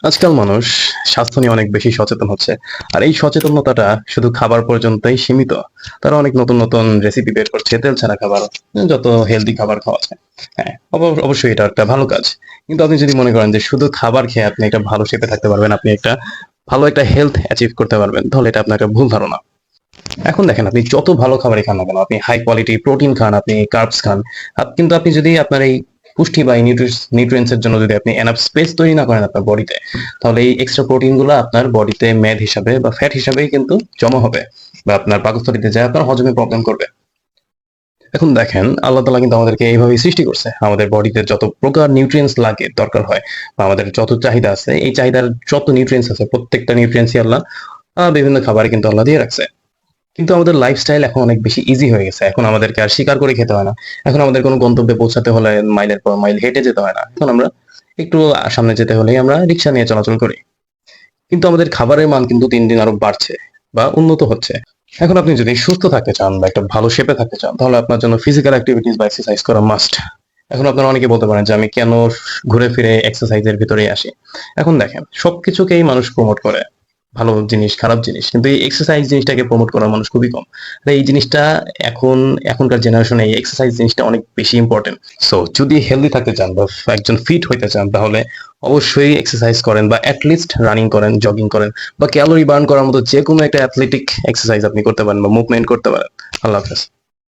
আজকাল মানুষ স্বাস্থ্য নিয়ে অনেক বেশি সচেতন হচ্ছে। আর এই সচেতনতাটা শুধু খাবার পর্যন্তই সীমিত। তারা অনেক নতুন নতুন রেসিপি বের করছে তেল ছাড়া খাবার, যত হেলদি খাবার খাওয়া যায়। হ্যাঁ, অবশ্যই এটা একটা ভালো কাজ। কিন্তু আপনি যদি মনে করেন যে শুধু খাবার খেয়ে আপনি একটা ভালো শেপে থাকতে পারবেন, আপনি একটা ভালো একটা হেলথ অ্যাচিভ করতে পারবেন, তাহলে এটা আপনার একটা ভুল ধারণা। এখন দেখেন, আপনি যত ভালো খাবারই খান না কেন, আপনি হাই কোয়ালিটি প্রোটিন খান, আপনি কার্বস খান, কিন্তু আপনি যদি আপনার এই পুষ্টি বা নিউট্রিয়েন্টস এর জন্য যদি আপনি এনাফ স্পেস তৈরি না করেন আপনার বডিতে, তাহলে এই এক্সট্রা প্রোটিন গুলো আপনার বডিতে মেদ হিসাবে বা ফ্যাট হিসাবেই কিন্তু জমা হবে, বা আপনার পাকস্থলীতে যায় আপনার হজমে প্রবলেম করবে। এখন দেখেন, আল্লাহ তাআলা কিন্তু আমাদেরকে এইভাবেই সৃষ্টি করছে। আমাদের বডিতে যত প্রকার নিউট্রিয়েন্টস লাগে, দরকার হয়, বা আমাদের যত চাহিদা আছে, এই চাহিদার যত নিউট্রিয়েন্টস আছে প্রত্যেকটা নিউট্রিয়েন্টসই আল্লাহ বিভিন্ন খাবারে কিন্তু আল্লাহ দিয়ে রাখছে। কিন্তু আমাদের লাইফস্টাইল এখন অনেক বেশি ইজি হয়ে গেছে। এখন আমাদেরকে আর শিকার করে খেতে হয় না। এখন আমাদের কোনো গন্তব্যে পৌঁছাতে হলে মাইলের পর মাইল হেঁটে যেতে হয় না। এখন আমরা একটু সামনে যেতে হলেই আমরা রিক্সা নিয়ে চলাচল করি। কিন্তু আমাদের খাবারের মান কিন্তু দিন দিন আরো বাড়ছে বা উন্নত হচ্ছে। এখন আপনি যদি সুস্থ থাকতে চান বা একটা ভালো শেপে থাকতে চান, তাহলে আপনার জন্য ফিজিক্যাল অ্যাক্টিভিটিস বা এক্সারসাইজ করা মাস্ট। এখন আপনারা অনেকে বলতে পারেন যে আমি কেন ঘুরে ফিরে এক্সারসাইজের ভিতরেই আসি। এখন দেখেন, সবকিছুকেই মানুষ প্রমোট করে, ভালো জিনিস খারাপ জিনিস, কিন্তু এই এক্সারসাইজ জিনিসটাকে প্রমোট করার মানুষ খুবই কম। আর এই জিনিসটা এখনকার জেনারেশনে এই এক্সারসাইজ জিনিসটা অনেক বেশি ইম্পর্টেন্ট। সো যদি হেলদি থাকতে চান বা একজন ফিট হইতে চান, তাহলে অবশ্যই এক্সারসাইজ করেন, বা অ্যাটলিস্ট রানিং করেন, জগিং করেন, বা ক্যালোরি বার্ন করার মতো যে কোনো একটা অ্যাথলেটিক এক্সারসাইজ আপনি করতে পারেন বা মুভমেন্ট করতে পারেন। আল্লাহ হাফেজ।